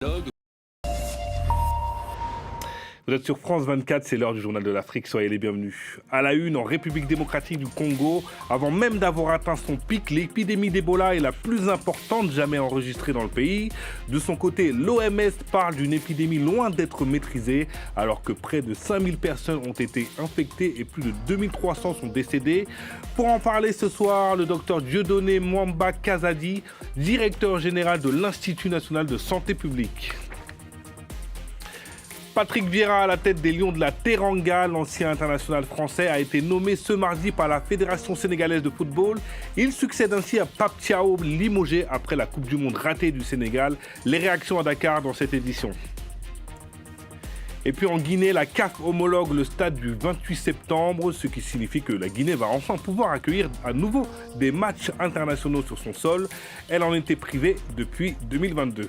Vous êtes sur France 24, c'est l'heure du journal de l'Afrique, soyez les bienvenus. À la une, en République démocratique du Congo, avant même d'avoir atteint son pic, l'épidémie d'Ebola est la plus importante jamais enregistrée dans le pays. De son côté, l'OMS parle d'une épidémie loin d'être maîtrisée, alors que près de 5000 personnes ont été infectées et plus de 2300 sont décédées. Pour en parler ce soir, le docteur Dieudonné Mwamba Kazadi, directeur général de l'Institut national de santé publique. Patrick Vieira à la tête des Lions de la Teranga, l'ancien international français, a été nommé ce mardi par la Fédération sénégalaise de football. Il succède ainsi à Pape Thiaw, limogé après la Coupe du Monde ratée du Sénégal. Les réactions à Dakar dans cette édition. Et puis en Guinée, la CAF homologue le stade du 28 septembre, ce qui signifie que la Guinée va enfin pouvoir accueillir à nouveau des matchs internationaux sur son sol. Elle en était privée depuis 2022.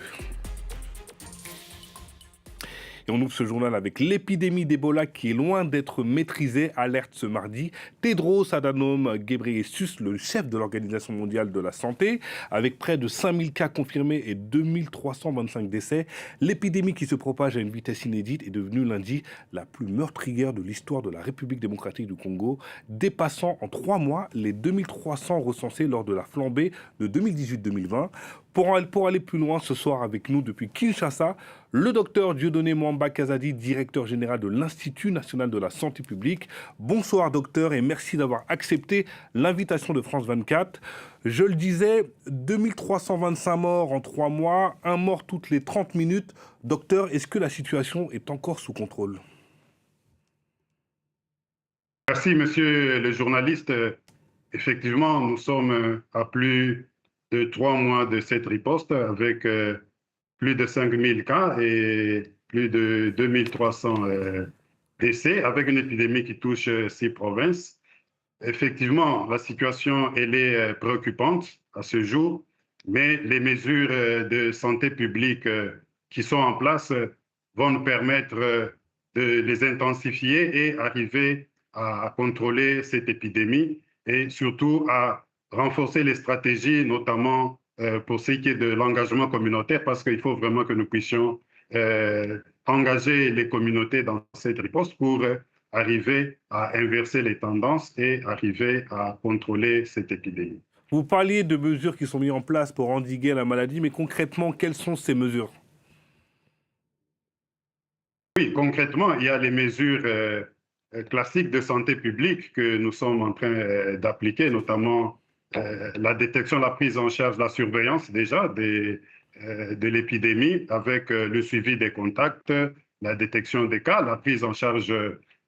Et on ouvre ce journal avec l'épidémie d'Ebola qui est loin d'être maîtrisée, alerte ce mardi Tedros Adhanom Ghebreyesus, le chef de l'Organisation mondiale de la santé, avec près de 5000 cas confirmés et 2325 décès. L'épidémie qui se propage à une vitesse inédite est devenue lundi la plus meurtrière de l'histoire de la République démocratique du Congo, dépassant en 3 mois les 2300 recensés lors de la flambée de 2018-2020. Pour aller plus loin ce soir avec nous depuis Kinshasa, le docteur Dieudonné Mwamba Kazadi, directeur général de l'Institut national de la santé publique. Bonsoir docteur et merci d'avoir accepté l'invitation de France 24. Je le disais, 2325 morts en 3 mois, un mort toutes les 30 minutes. Docteur, est-ce que la situation est encore sous contrôle? Merci monsieur le journaliste. Effectivement, nous sommes à plus de 3 mois de cette riposte avec plus de 5000 cas et plus de 2300 décès, avec une épidémie qui touche 6 provinces. Effectivement, la situation elle est préoccupante à ce jour, mais les mesures de santé publique qui sont en place vont nous permettre de les intensifier et arriver à contrôler cette épidémie et surtout à renforcer les stratégies, notamment pour ce qui est de l'engagement communautaire, parce qu'il faut vraiment que nous puissions engager les communautés dans cette riposte pour arriver à inverser les tendances et arriver à contrôler cette épidémie. Vous parliez de mesures qui sont mises en place pour endiguer la maladie, mais concrètement, quelles sont ces mesures? Oui, concrètement, il y a les mesures classiques de santé publique que nous sommes en train d'appliquer, notamment la détection, la prise en charge, la surveillance déjà de l'épidémie avec le suivi des contacts, la détection des cas, la prise en charge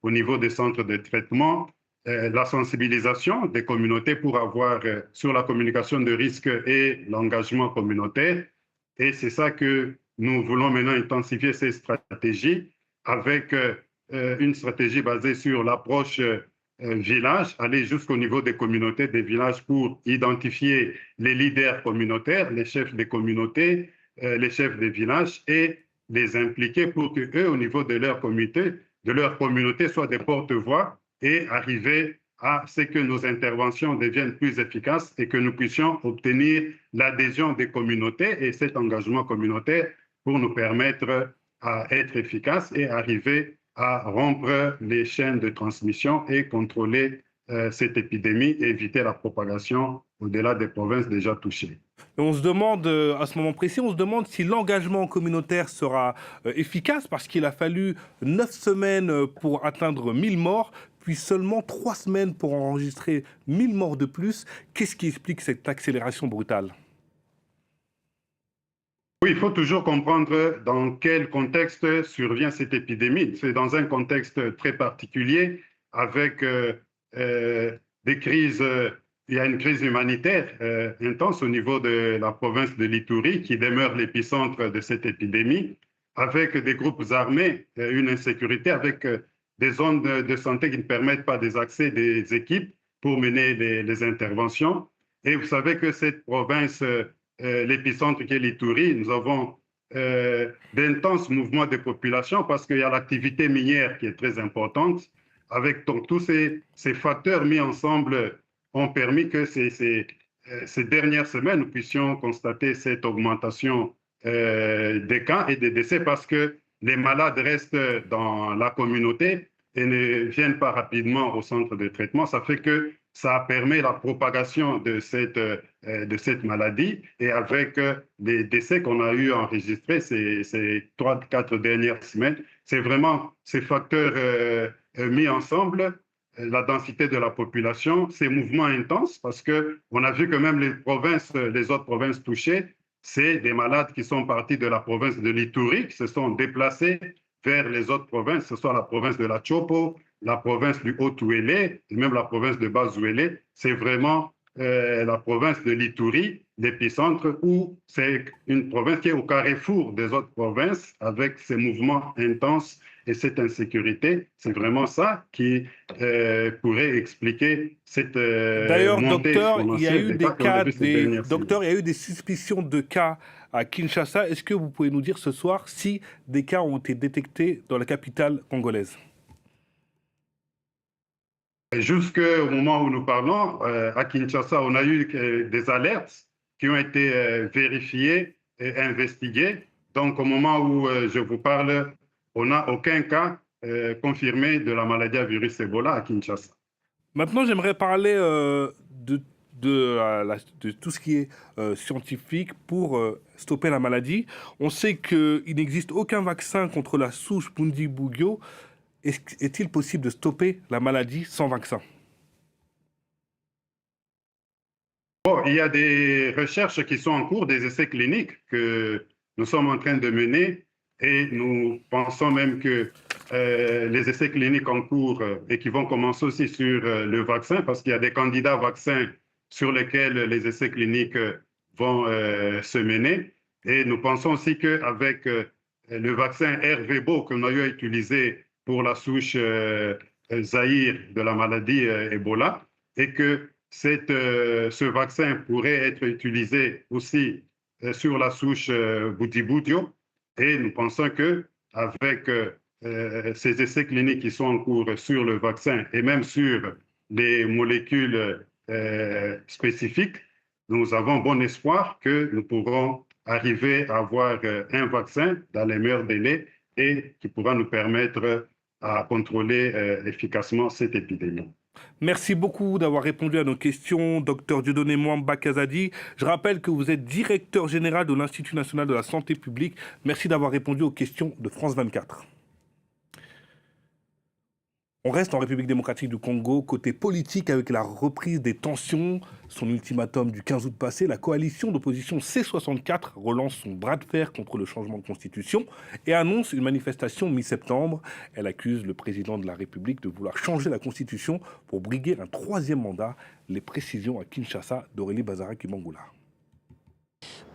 au niveau des centres de traitement, la sensibilisation des communautés pour avoir sur la communication de risques et l'engagement communautaire. Et c'est ça que nous voulons maintenant intensifier ces stratégies avec une stratégie basée sur l'approche village, aller jusqu'au niveau des communautés, des villages pour identifier les leaders communautaires, les chefs des communautés, les chefs des villages et les impliquer pour que eux, au niveau de leur communauté, soient des porte-voix et arriver à ce que nos interventions deviennent plus efficaces et que nous puissions obtenir l'adhésion des communautés et cet engagement communautaire pour nous permettre à être efficaces et arriver à rompre les chaînes de transmission et contrôler cette épidémie et éviter la propagation au-delà des provinces déjà touchées. Et on se demande, à ce moment précis, on se demande si l'engagement communautaire sera efficace parce qu'il a fallu 9 semaines pour atteindre 1000 morts, puis seulement 3 semaines pour enregistrer 1000 morts de plus. Qu'est-ce qui explique cette accélération brutale? Oui, il faut toujours comprendre dans quel contexte survient cette épidémie. C'est dans un contexte très particulier avec des crises. Il y a une crise humanitaire intense au niveau de la province de l'Ituri qui demeure l'épicentre de cette épidémie, avec des groupes armés, une insécurité, avec des zones de santé qui ne permettent pas des accès des équipes pour mener les interventions. Et vous savez que cette province l'épicentre qui est l'Ituri, nous avons d'intenses mouvements de population parce qu'il y a l'activité minière qui est très importante. Avec donc, tous ces facteurs mis ensemble ont permis que ces dernières semaines, nous puissions constater cette augmentation des cas et des décès parce que les malades restent dans la communauté et ne viennent pas rapidement au centre de traitement. Ça fait que ça permet la propagation de cette maladie. Et avec les décès qu'on a eu enregistrés ces 3-4 dernières semaines, c'est vraiment ces facteurs mis ensemble, la densité de la population, ces mouvements intenses, parce qu'on a vu que même les autres provinces touchées, c'est des malades qui sont partis de la province de l'Ituri, qui se sont déplacés vers les autres provinces, que ce soit la province de la Chopo, la province du Haut-Ouélé, et même la province de Bas-Ouélé. C'est vraiment la province de l'Ituri, l'épicentre, où c'est une province qui est au carrefour des autres provinces, avec ces mouvements intenses et cette insécurité. C'est vraiment ça qui pourrait expliquer cette D'ailleurs, montée docteur, il y a exponentielle eu des des cas qu'on a cas, vu ces dernières semaines. docteur, il y a eu des suspicions de cas à Kinshasa. Est-ce que vous pouvez nous dire ce soir si des cas ont été détectés dans la capitale congolaise? Jusqu'au moment où nous parlons, à Kinshasa, on a eu des alertes qui ont été vérifiées et investiguées. Donc, au moment où je vous parle, on n'a aucun cas confirmé de la maladie à virus Ebola à Kinshasa. Maintenant, j'aimerais parler de tout ce qui est scientifique pour stopper la maladie. On sait qu'il n'existe aucun vaccin contre la souche Bundibugyo. Est-il possible de stopper la maladie sans vaccin? Bon, il y a des recherches qui sont en cours, des essais cliniques que nous sommes en train de mener et nous pensons même que les essais cliniques en cours et qui vont commencer aussi sur le vaccin, parce qu'il y a des candidats vaccins sur lesquels les essais cliniques vont se mener. Et nous pensons aussi qu'avec le vaccin RVBO qu'on a eu à utiliser pour la souche Zaïre de la maladie Ebola, et que ce vaccin pourrait être utilisé aussi sur la souche Bundibugyo. Et nous pensons qu'avec ces essais cliniques qui sont en cours sur le vaccin et même sur les molécules spécifiques, nous avons bon espoir que nous pourrons arriver à avoir un vaccin dans les meilleurs délais et qui pourra nous permettre à contrôler efficacement cette épidémie. Merci beaucoup d'avoir répondu à nos questions, Dr Dieudonné Mwamba Kazadi. Je rappelle que vous êtes directeur général de l'Institut national de la santé publique. Merci d'avoir répondu aux questions de France 24. On reste en République démocratique du Congo, côté politique, avec la reprise des tensions. Son ultimatum du 15 août passé, la coalition d'opposition C64 relance son bras de fer contre le changement de constitution et annonce une manifestation mi-septembre. Elle accuse le président de la République de vouloir changer la constitution pour briguer un troisième mandat. Les précisions à Kinshasa d'Aurélie Bazara-Kimangula.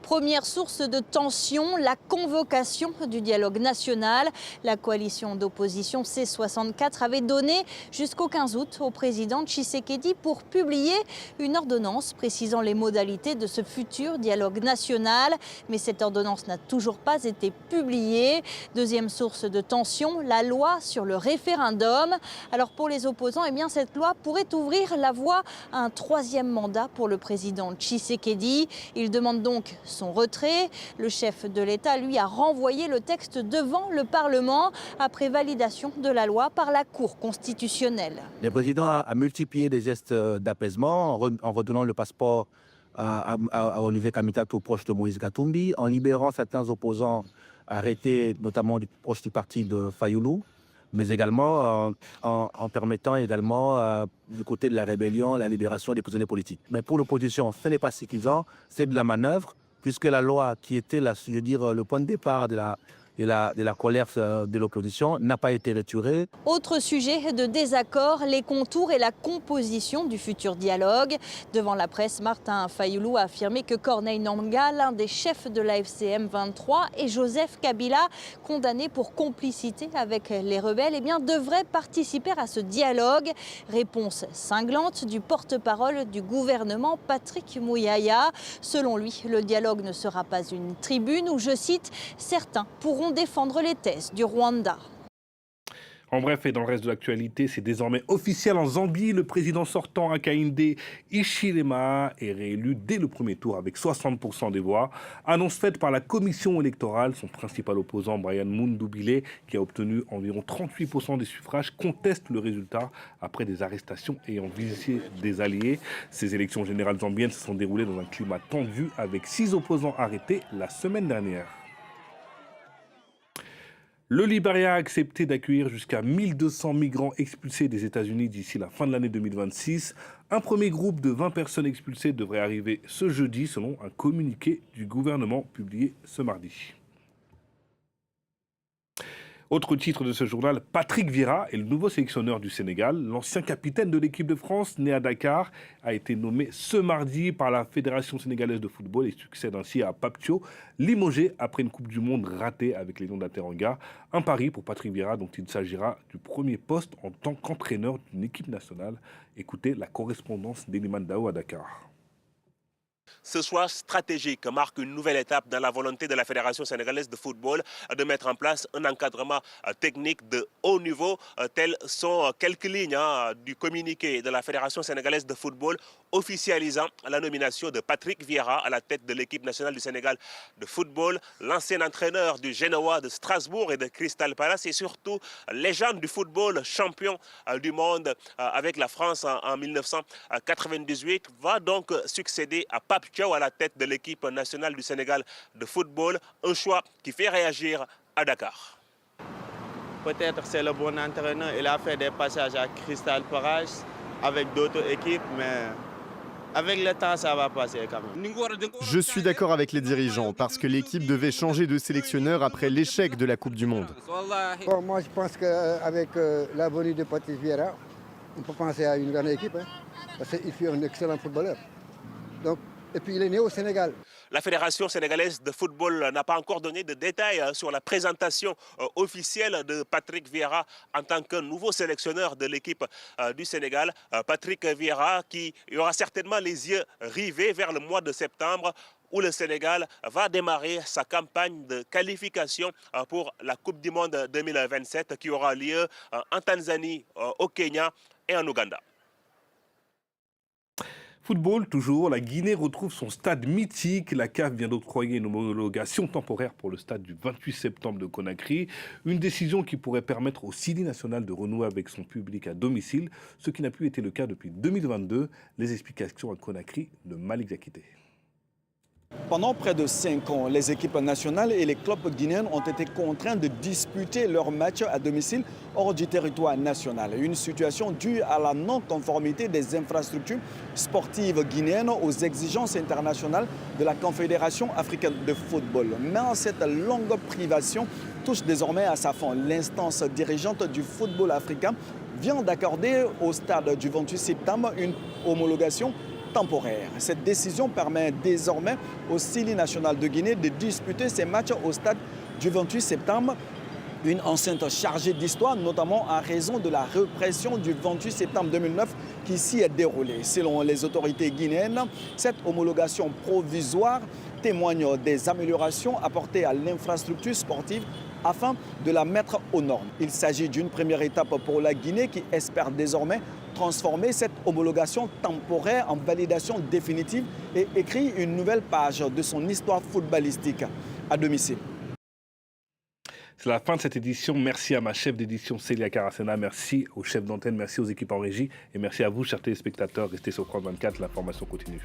Première source de tension, la convocation du dialogue national. La coalition d'opposition C64 avait donné jusqu'au 15 août au président Tshisekedi pour publier une ordonnance précisant les modalités de ce futur dialogue national. Mais cette ordonnance n'a toujours pas été publiée. Deuxième source de tension, la loi sur le référendum. Alors pour les opposants, eh bien cette loi pourrait ouvrir la voie à un troisième mandat pour le président Tshisekedi. Il demande donc son retrait. Le chef de l'État, lui, a renvoyé le texte devant le Parlement après validation de la loi par la Cour constitutionnelle. Le président a multiplié des gestes d'apaisement en redonnant le passeport à Olivier Kamitato, proche de Moïse Katumbi, en libérant certains opposants arrêtés, notamment proches du parti de Fayoulou, mais également en permettant également du côté de la rébellion la libération des prisonniers politiques. Mais pour l'opposition, ce n'est pas suffisant, c'est de la manœuvre, puisque la loi qui était le point de départ de la colère de l'opposition n'a pas été retirée. Autre sujet de désaccord, les contours et la composition du futur dialogue. Devant la presse, Martin Fayoulou a affirmé que Corneille Nangaa, l'un des chefs de la FCM 23, et Joseph Kabila, condamnés pour complicité avec les rebelles, eh bien, devraient participer à ce dialogue. Réponse cinglante du porte-parole du gouvernement, Patrick Muyaya. Selon lui, le dialogue ne sera pas une tribune où, je cite, certains pourront défendre les thèses du Rwanda. En bref, et dans le reste de l'actualité, c'est désormais officiel en Zambie. Le président sortant Hakainde Hichilema est réélu dès le premier tour avec 60% des voix. Annonce faite par la commission électorale. Son principal opposant, Brian Mundubile, qui a obtenu environ 38% des suffrages, conteste le résultat après des arrestations ayant visé des alliés. Ces élections générales zambiennes se sont déroulées dans un climat tendu avec 6 opposants arrêtés la semaine dernière. Le Libéria a accepté d'accueillir jusqu'à 1200 migrants expulsés des États-Unis d'ici la fin de l'année 2026. Un premier groupe de 20 personnes expulsées devrait arriver ce jeudi, selon un communiqué du gouvernement publié ce mardi. Autre titre de ce journal, Patrick Vieira est le nouveau sélectionneur du Sénégal. L'ancien capitaine de l'équipe de France, né à Dakar, a été nommé ce mardi par la Fédération sénégalaise de football et succède ainsi à Pape Thiaw, limogé après une Coupe du Monde ratée avec les Lions d'Ateranga. Un pari pour Patrick Vieira dont il s'agira du premier poste en tant qu'entraîneur d'une équipe nationale. Écoutez la correspondance d'Eliman Dao à Dakar. Ce choix stratégique marque une nouvelle étape dans la volonté de la Fédération sénégalaise de football de mettre en place un encadrement technique de haut niveau. Telles sont quelques lignes du communiqué de la Fédération sénégalaise de football officialisant la nomination de Patrick Vieira à la tête de l'équipe nationale du Sénégal de football. L'ancien entraîneur du Genoa de Strasbourg et de Crystal Palace et surtout légende du football, champion du monde avec la France en 1998, va donc succéder à Pape Thiaw à la tête de l'équipe nationale du Sénégal de football. Un choix qui fait réagir à Dakar. Peut-être c'est le bon entraîneur. Il a fait des passages à Crystal Palace avec d'autres équipes, mais avec le temps, ça va passer quand même. Je suis d'accord avec les dirigeants parce que l'équipe devait changer de sélectionneur après l'échec de la Coupe du Monde. Bon, moi, je pense qu'avec la venue de Patrick Vieira, on peut penser à une grande équipe, parce qu'il fait un excellent footballeur. Donc, et puis il est né au Sénégal. La Fédération sénégalaise de football n'a pas encore donné de détails sur la présentation officielle de Patrick Vieira en tant que nouveau sélectionneur de l'équipe du Sénégal. Patrick Vieira qui aura certainement les yeux rivés vers le mois de septembre où le Sénégal va démarrer sa campagne de qualification pour la Coupe du Monde 2027 qui aura lieu en Tanzanie, au Kenya et en Ouganda. Football, toujours, la Guinée retrouve son stade mythique. La CAF vient d'octroyer une homologation temporaire pour le stade du 28 septembre de Conakry. Une décision qui pourrait permettre au Sili national de renouer avec son public à domicile, ce qui n'a plus été le cas depuis 2022. Les explications à Conakry de Malik Diakité. Pendant près de 5 ans, les équipes nationales et les clubs guinéens ont été contraints de disputer leurs matchs à domicile hors du territoire national. Une situation due à la non-conformité des infrastructures sportives guinéennes aux exigences internationales de la Confédération africaine de football. Mais cette longue privation touche désormais à sa fin. L'instance dirigeante du football africain vient d'accorder au stade du 28 septembre une homologation temporaire. Cette décision permet désormais au Sili national de Guinée de disputer ses matchs au stade du 28 septembre. Une enceinte chargée d'histoire, notamment en raison de la répression du 28 septembre 2009 qui s'y est déroulée. Selon les autorités guinéennes, cette homologation provisoire témoigne des améliorations apportées à l'infrastructure sportive afin de la mettre aux normes. Il s'agit d'une première étape pour la Guinée qui espère désormais transformer cette homologation temporaire en validation définitive et écrire une nouvelle page de son histoire footballistique à domicile. C'est la fin de cette édition. Merci à ma chef d'édition Célia Caracena, merci aux chefs d'antenne, merci aux équipes en régie et merci à vous, chers téléspectateurs. Restez sur France 24, l'information continue.